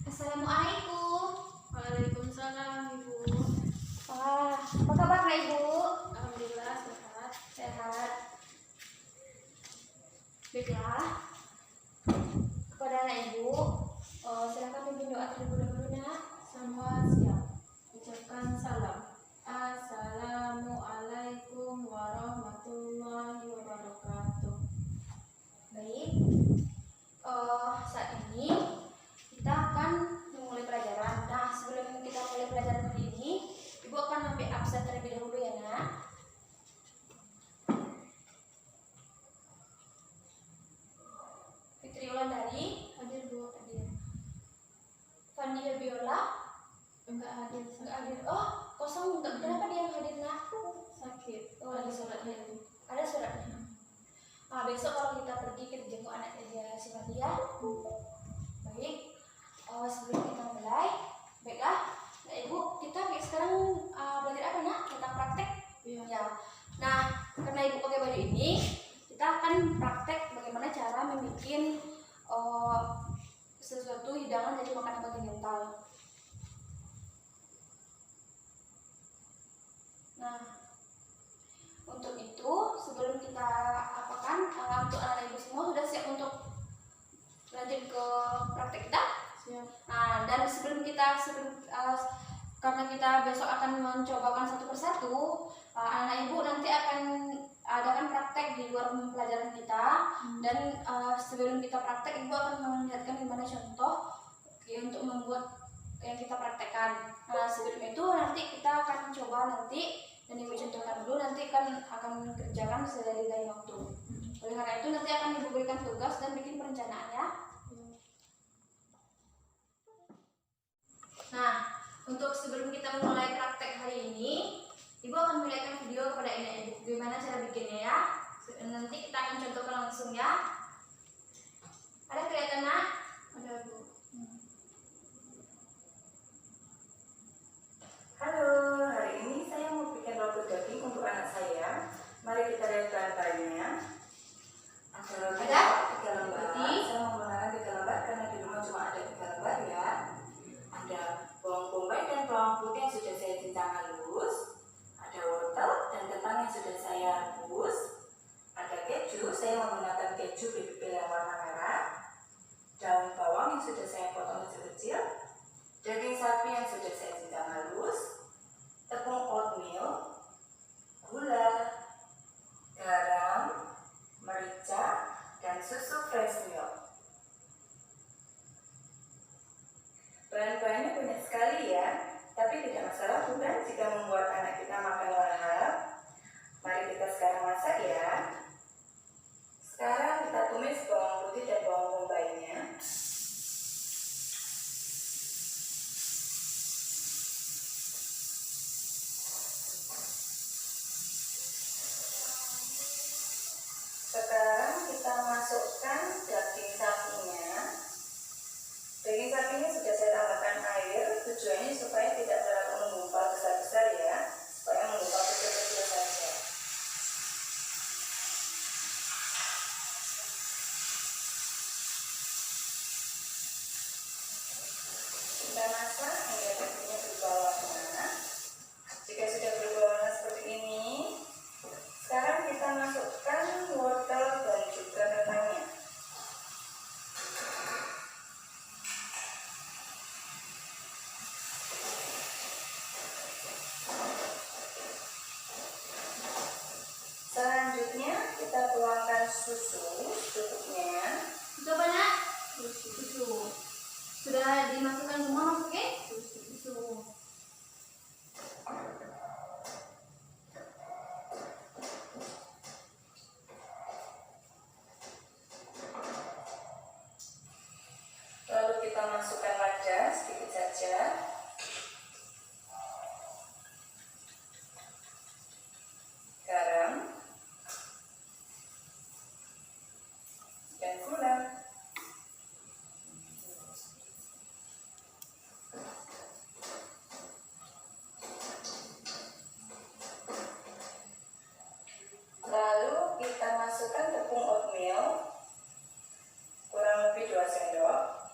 Assalamualaikum. Waalaikumsalam, Ibu. Wah, apa kabar Kak Ibu? Alhamdulillah sehat. Sehat. Baiklah, kepada anak Ibu, silakan pimpin doa terlebih dahulu nak. Semua siap. Ucapkan salam. Assalamualaikum warahmatullahi wabarakatuh. Baik, saat ini kita akan memulai pelajaran. Nah, sebelum kita mulai pelajaran hari ini, Ibu akan ambil absen terlebih dahulu ya nak. Fitri Wulandari, Hadir, Bu. Hadir. Fandi Febiola, Enggak hadir. nggak hadir. Oh, kosong. Kenapa dia yang hadir nak? Sakit. Oh, lagi sholat hari. Ada suratnya. Nah, besok kalau kita pergi kita jenguk anaknya dia si Fadia. Baik. Sebelum kita mulai, baiklah. Nah, Ibu, kita sekarang belajar apa nak? Tentang praktek. Iya. Ya. Nah, karena Ibu pakai baju ini, kita akan praktek bagaimana cara membuat sesuatu hidangan dari makanan kontinental. Nah, untuk itu sebelum kita apakan, untuk anak ibu semua sudah siap untuk lanjut ke praktek kita. Siap. Nah, dan sebelum karena kita besok akan mencobakan satu persatu, anak ibu nanti akan adakan praktek di luar pelajaran kita. Dan sebelum kita praktek, ibu akan melihatkan gimana contoh untuk membuat yang kita praktekkan. Nah, sebelum itu nanti kita akan coba nanti, dan ibu contohkan dulu, nanti akan kerjakan seiring dari waktu. Oleh karena itu nanti akan ibu berikan tugas dan bikin perencanaan ya. Nah, untuk sebelum kita mulai praktek hari ini, ibu akan melihatkan video kepada ibu gimana cara bikinnya ya. Nanti kita akan contohkan langsung ya. Ada kelihatan nak? Ada, Bu. Halo, hari ini saya mau bikin roti daging untuk anak saya. Mari kita lihat bahan-bahannya. Ada roti Ada? 3 lembar. Roti. Saya menggunakan 3 lembar karena di rumah cuma ada 3 lembar ya. Ada bawang bombay dan bawang putih yang sudah saya cincang halus. Ada wortel dan kentang yang sudah saya rebus. Ada keju, saya menggunakan keju BBB yang warna merah. Daun bawang yang sudah saya potong kecil-kecil. Daging sapi yang sudah saya cincang halus. Tepung oatmeal, gula, garam, merica, dan susu fresh milk. Bahan-bahannya banyak sekali ya, tapi tidak masalah bukan jika membuat anak kita makan lahap. Mari kita sekarang masak ya. Sekarang kita tumis bawang putih dan bawang bombaynya. Sekarang kita masukkan daging sapinya. Daging sapinya sudah saya tambahkan air. Tujuannya supaya tidak terlalu menggumpal besar-besar ya, supaya menggumpal kecil-kecil saja. Kita masak hingga dagingnya berubah warna. Jika sudah berubah warna seperti ini, sekarang kita masukkan wortel dan juga kentangnya. Selanjutnya kita tuangkan susu secukupnya. Coba nak, susu. Sudah dimasukkan semua masuknya? Susu. Lalu kita masukkan lada sedikit saja. Garam dan gula. Lalu kita masukkan tepung oatmeal kurang lebih 2 sendok.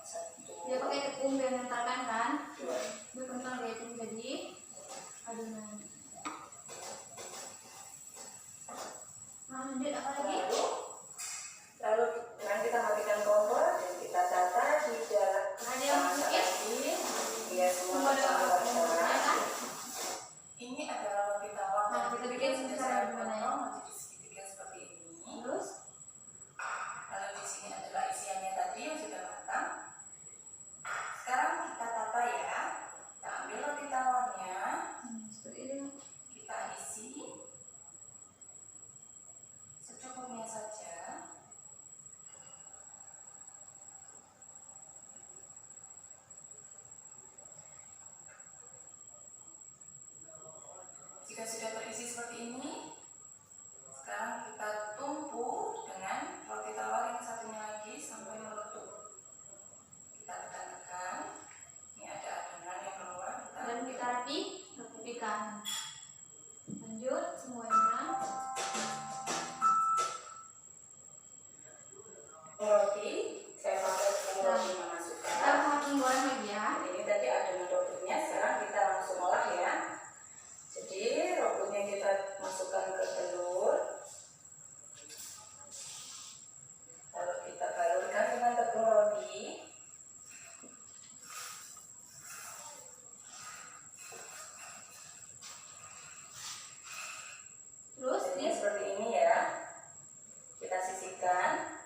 roti, saya pakai tepung roti memasukkan. Kita akan goreng lagi ya. Ini tadi adonan robotnya, sekarang kita langsung olah ya. Jadi robotnya kita masukkan ke telur, lalu kita balurkan dengan tepung roti. Terus Jadi seperti ini ya. Kita sisihkan.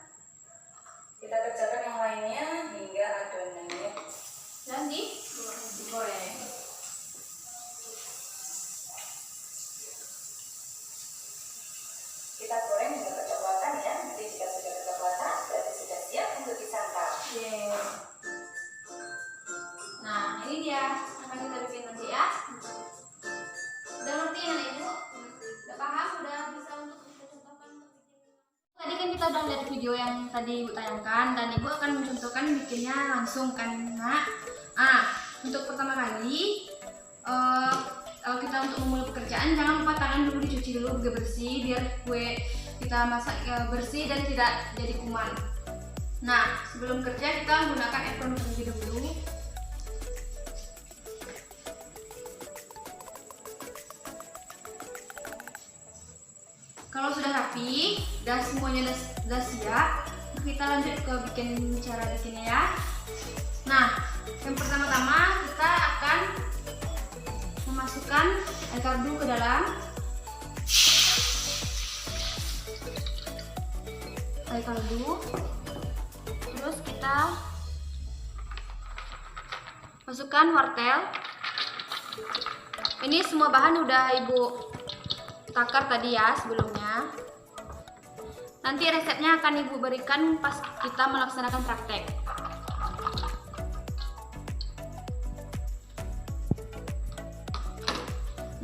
Kita kerjakan yang lainnya hingga adonannya dan digoreng. kita goreng hingga kecoklatan ya. Nanti jika sudah kecoklatan berarti sudah siap untuk disantap. Yeay. Nah, ini dia akan kita bikin nanti ya. Udah ngerti ya Ibu? Udah paham? Udah bisa untuk kita contohkan untuk bikin. Tadi kan kita udah lihat video yang tadi Ibu tayangkan dan Ibu akan mencontohkan bikinnya langsung kan, Nak. Untuk pertama kali kalau kita untuk memulai pekerjaan jangan lupa tangan dulu dicuci dulu biar bersih, biar kue kita masak bersih dan tidak jadi kuman. Nah, sebelum kerja kita menggunakan apron terlebih dahulu. Kalau sudah rapi, dan semuanya sudah siap, kita lanjut ke cara bikinnya ya. Nah, yang pertama-tama kita akan memasukkan air kaldu ke dalam. Air kaldu. Terus kita masukkan wortel. Ini semua bahan udah Ibu takar tadi ya sebelumnya. Nanti resepnya akan Ibu berikan pas kita melaksanakan praktek.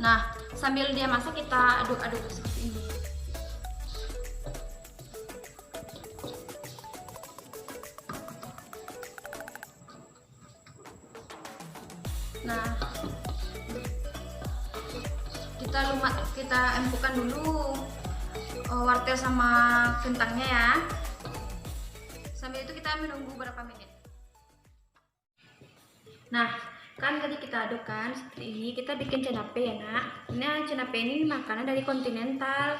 Nah, sambil dia masak kita aduk-aduk seperti ini. Nah, kita empukkan dulu wortel sama kentangnya ya. Sambil itu kita menunggu beberapa menit. Nah, kan tadi kita aduk kan seperti ini, kita bikin cenape ya Nak. Ini cenape ini makanan dari kontinental.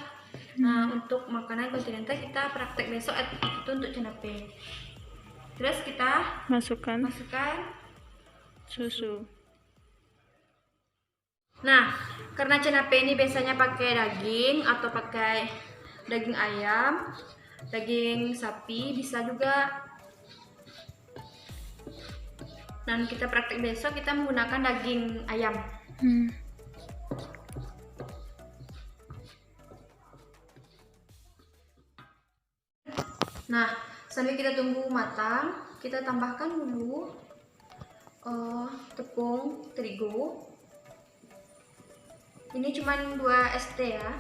Nah, untuk makanan kontinental kita praktek besok itu untuk cenape. Terus kita Masukkan susu. Nah, karena cenape ini biasanya pakai daging atau pakai daging ayam, daging sapi bisa juga. Dan kita praktek besok kita menggunakan daging ayam. Nah, sambil kita tunggu matang, kita tambahkan dulu tepung terigu. Ini cuma 2 ST ya,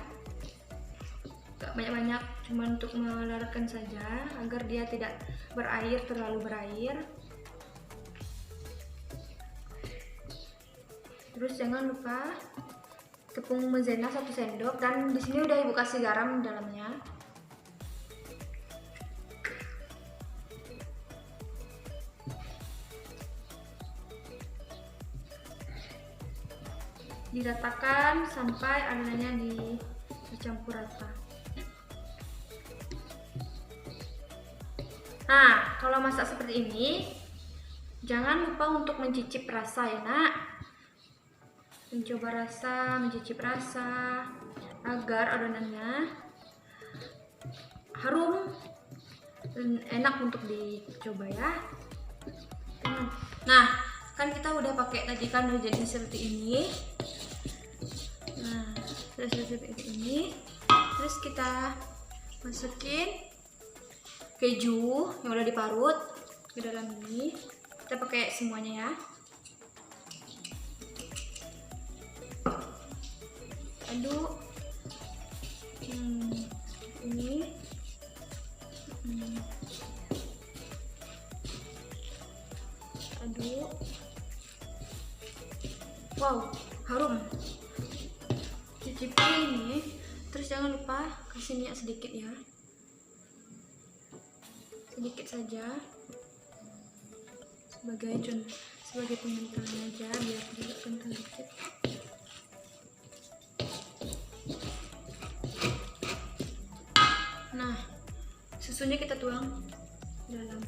gak banyak-banyak, cuma untuk melarutkan saja agar dia tidak terlalu berair. Terus jangan lupa tepung maizena 1 sendok dan di sini udah Ibu kasih garam di dalamnya. Diratakan sampai adonannya dicampur rata. Nah, kalau masak seperti ini jangan lupa untuk mencicip rasa ya Nak. Mencicip rasa agar adonannya harum dan enak untuk dicoba ya. Nah, kan kita udah pakai tadi kan udah jadi seperti ini. Nah, sudah seperti ini. Terus kita masukin keju yang udah diparut ke dalam ini. Kita pakai semuanya ya. Aduk. Ini. Aduk. Wow, harum. Cicipi ini. Terus jangan lupa kasih minyak sedikit ya. sedikit saja sebagai pengentalnya aja biar tidak kental dikit. Nah, susunya kita tuang ke dalam.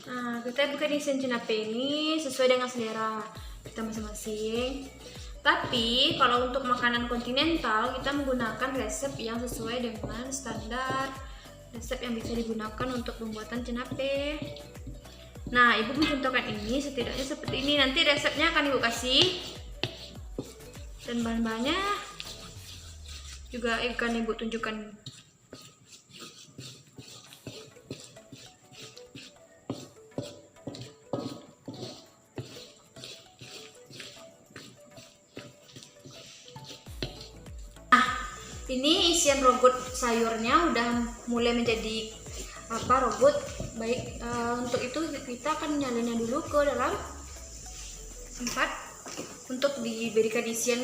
Nah, kita bukan isian cenape ini sesuai dengan selera kita masing-masing. Tapi kalau untuk makanan kontinental kita menggunakan resep yang sesuai dengan standar resep yang bisa digunakan untuk pembuatan cenape. Nah, ibu mencontohkan ini setidaknya seperti ini. Nanti resepnya akan ibu kasih dan bahan-bahannya juga akan ibu tunjukkan. Ini isian robot sayurnya udah mulai menjadi robot. Baik, untuk itu kita akan nyalainnya dulu ke dalam tempat untuk diberikan isian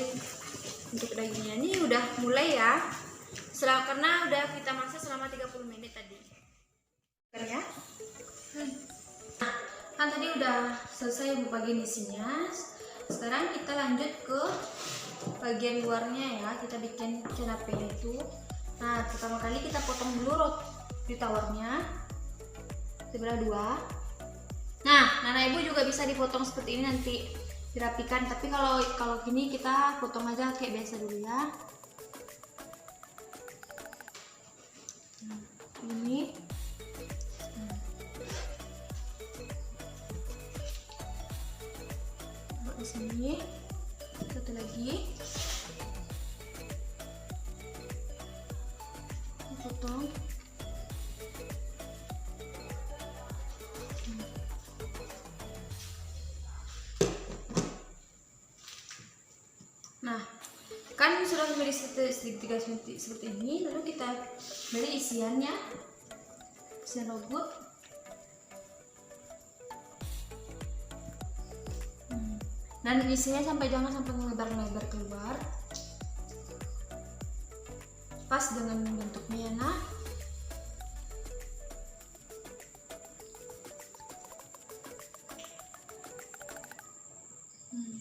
untuk dagingnya. Ini udah mulai ya. Karena udah kita masak selama 30 menit tadi. Ya. Nah, kan tadi udah selesai bagian isinya. Sekarang kita lanjut ke bagian luarnya ya, kita bikin cenape itu. Nah, pertama kali kita potong dulu roti tawarnya sebelah 2. Nah, Nana Ibu juga bisa dipotong seperti ini nanti dirapikan, tapi kalau gini kita potong aja kayak biasa dulu ya. Ini di sini. Satu lagi potong. Nah, kan sudah beri segitiga seperti ini, lalu kita beri isian robot. Dan isinya jangan sampai melebar-lebar keluar, pas dengan bentuknya. Nah,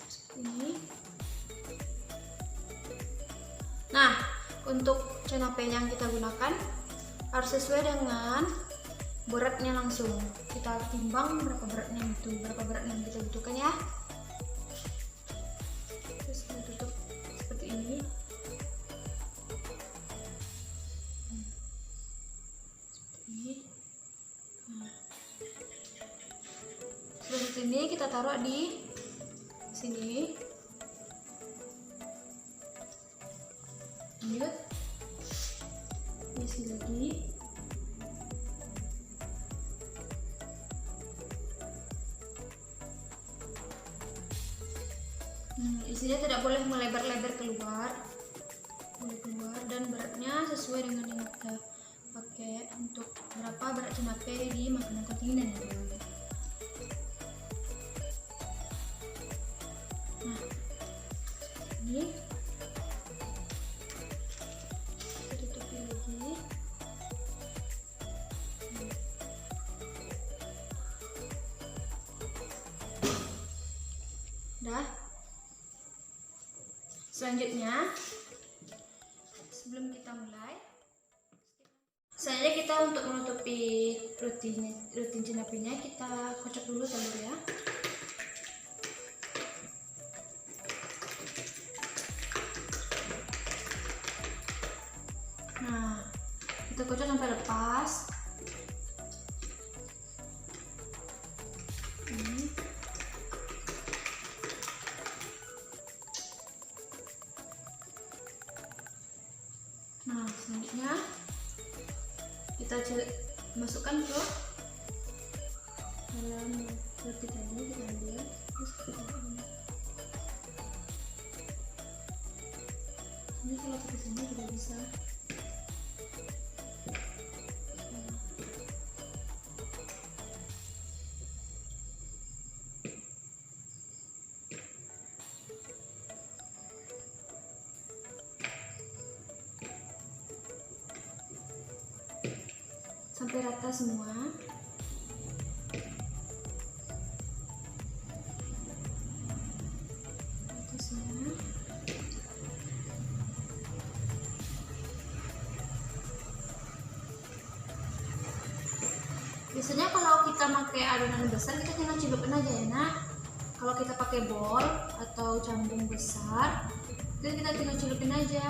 seperti ini. Nah, untuk cenape yang kita gunakan harus sesuai dengan beratnya langsung. Kita timbang berapa berat yang kita butuhkan ya. Terus kita tutup seperti ini. Seperti ini. Nah, seperti ini kita taruh di sini. Lanjut, isi lagi. Isinya tidak boleh melebar-lebar keluar, dan beratnya sesuai dengan yang kita pakai untuk berapa berat cenape di makanan kontinen ya. Nah, ini kita tutupi lagi. Dah. Selanjutnya, sebelum kita mulai, selanjutnya kita untuk menutupi roti cenapenya kita kocok dulu telur ya. Nah, kita kocok sampai lepas. Ini. Nah, selanjutnya kita masukkan ke dalam roti tadi, kita ambil terus ini kalau ke sini juga bisa. sampai rata semua. Rata semua. Biasanya kalau kita pakai adonan besar kita tinggal celupin aja ya nak. Kalau kita pakai bol atau cambung besar, jadi kita tinggal celupin aja.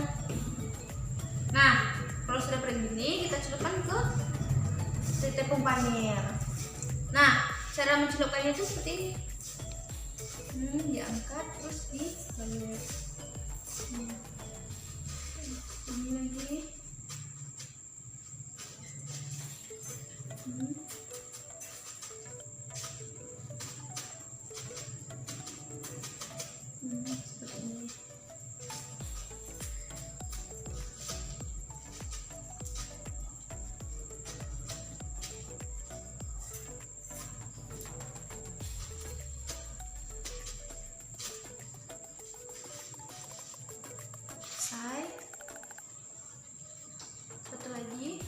Nah, kalau sudah begini kita celupkan ke si tepung panir. Nah, cara mencelupkannya itu seperti ini. Diangkat terus dibalik. Ini lagi. Seperti ini. Selesai. Satu lagi.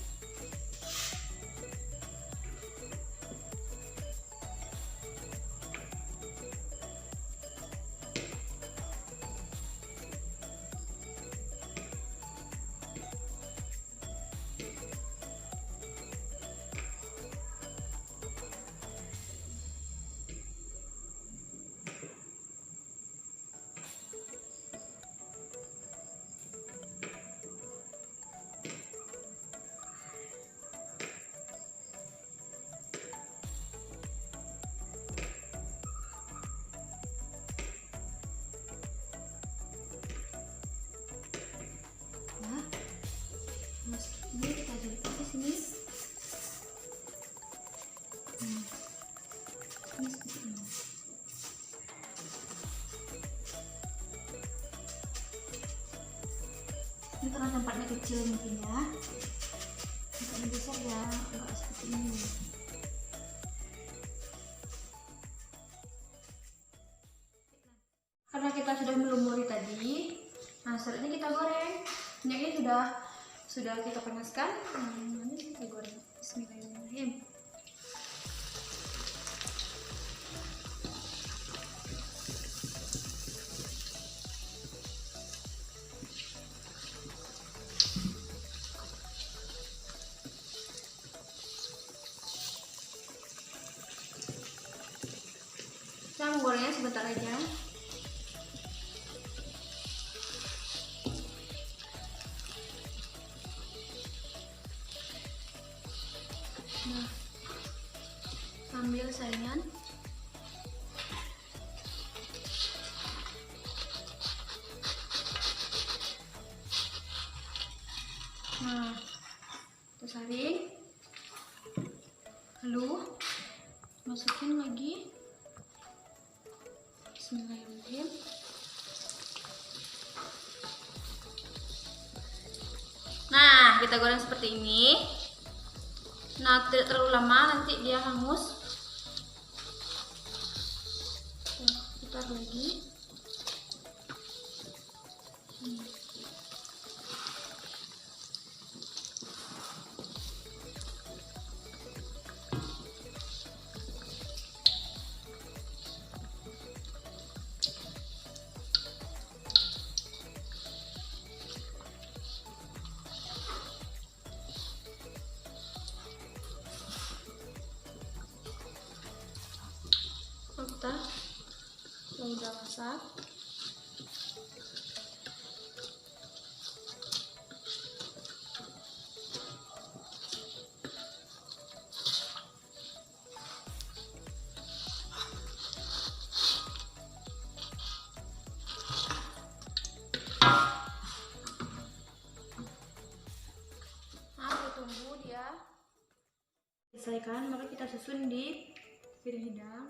Nah, ini kita jepit di sini. Ini seperti ini. Ini karena tempatnya kecil mungkin ya. Tempatnya besar ya enggak seperti ini. Karena kita sudah melumuri tadi, nah selanjutnya kita goreng. Minyaknya sudah kita panaskan. Ini kita goreng. Bismillahirrahmanirrahim. Kita menggorengnya sebentar aja. Nah, ambil saringan. Nah, kita saring. Lalu masukin lagi. Bismillahirrahmanirrahim. Nah, kita goreng seperti ini. Nah, tidak terlalu lama, nanti dia hangus. Putar lagi. Kita udah masak. Nah, kita tunggu dia selesaikan, maka kita susun di piring hidang.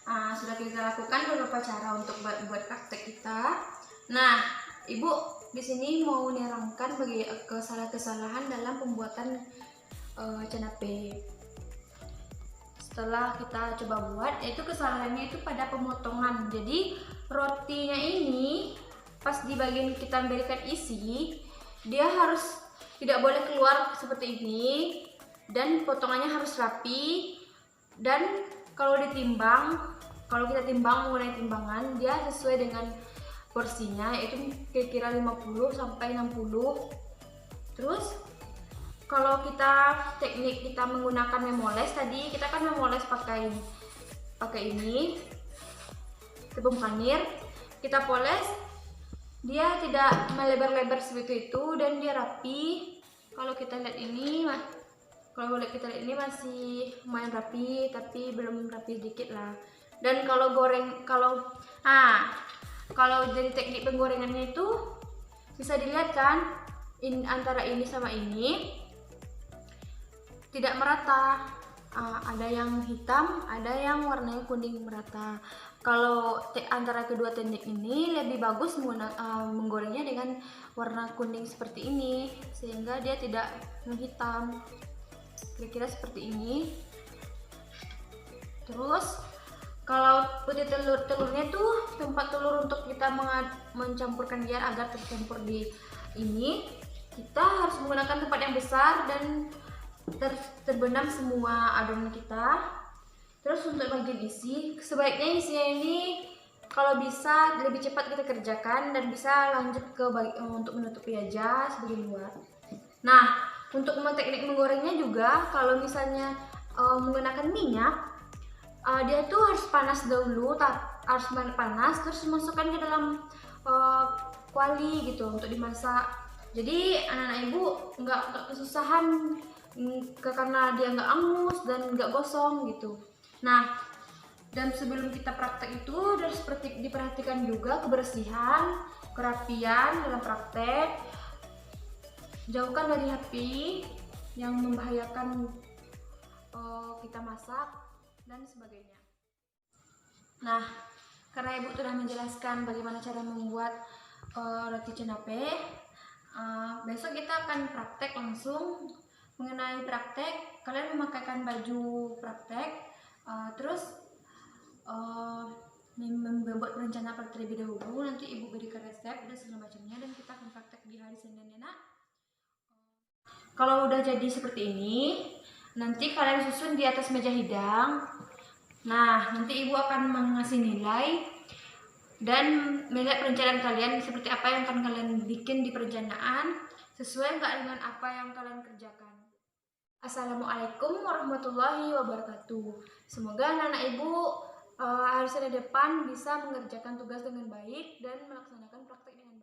Nah, sudah kita lakukan beberapa cara untuk buat praktek kita. Nah, Ibu di sini mau nerangkan bagi kesalahan-kesalahan dalam pembuatan canape. Setelah kita coba buat, yaitu kesalahannya itu pada pemotongan. Jadi rotinya ini pas di bagian kita memberikan isi, dia harus tidak boleh keluar seperti ini, dan potongannya harus rapi. Dan kalau ditimbang, kalau kita timbang menggunakan timbangan, dia sesuai dengan porsinya, yaitu kira-kira 50 sampai 60. Terus kalau teknik kita menggunakan memoles tadi, kita kan memoles pakai ini tepung panir, kita poles, dia tidak melebar-lebar seperti itu dan dia rapi. Kalau kita lihat ini masih lumayan rapi, tapi belum rapi sedikit lah. Dan kalau dari teknik penggorengannya itu bisa dilihat kan, antara ini sama ini tidak merata. Ada yang hitam, ada yang warnanya kuning merata. Kalau antara kedua teknik ini lebih bagus menggorengnya dengan warna kuning seperti ini, sehingga dia tidak menghitam. Kira-kira seperti ini. Terus kalau putih telurnya tuh tempat telur untuk kita mencampurkan dia agar tercampur di ini, kita harus menggunakan tempat yang besar dan terbenam semua adonan kita. Terus untuk bagian isi, sebaiknya isinya ini kalau bisa lebih cepat kita kerjakan dan bisa lanjut ke untuk menutupi aja sebagian luar. Nah, untuk teknik menggorengnya juga, kalau misalnya menggunakan minyak, dia itu harus panas dulu, harus panas, terus masukkan ke dalam kuali gitu untuk dimasak. Jadi anak-anak ibu nggak kesusahan karena dia nggak angus dan nggak gosong gitu. Nah, dan sebelum kita praktek itu harus diperhatikan juga kebersihan, kerapian dalam praktek. Jauhkan dari HP yang membahayakan kita masak dan sebagainya. Nah, karena ibu telah menjelaskan bagaimana cara membuat roti cenape, besok kita akan praktek langsung. Mengenai praktek, kalian memakaikan baju praktek, terus membuat rencana terlebih dahulu. Nanti ibu berikan resep dan segala macamnya, dan kita akan praktek di hari Senin ya nak. Kalau udah jadi seperti ini, nanti kalian susun di atas meja hidang. Nah, nanti ibu akan mengasih nilai dan melihat perencanaan kalian seperti apa yang akan kalian bikin di perencanaan, sesuai nggak dengan apa yang kalian kerjakan. Assalamualaikum warahmatullahi wabarakatuh. Semoga anak-anak ibu hari Senin depan bisa mengerjakan tugas dengan baik dan melaksanakan praktek dengan baik.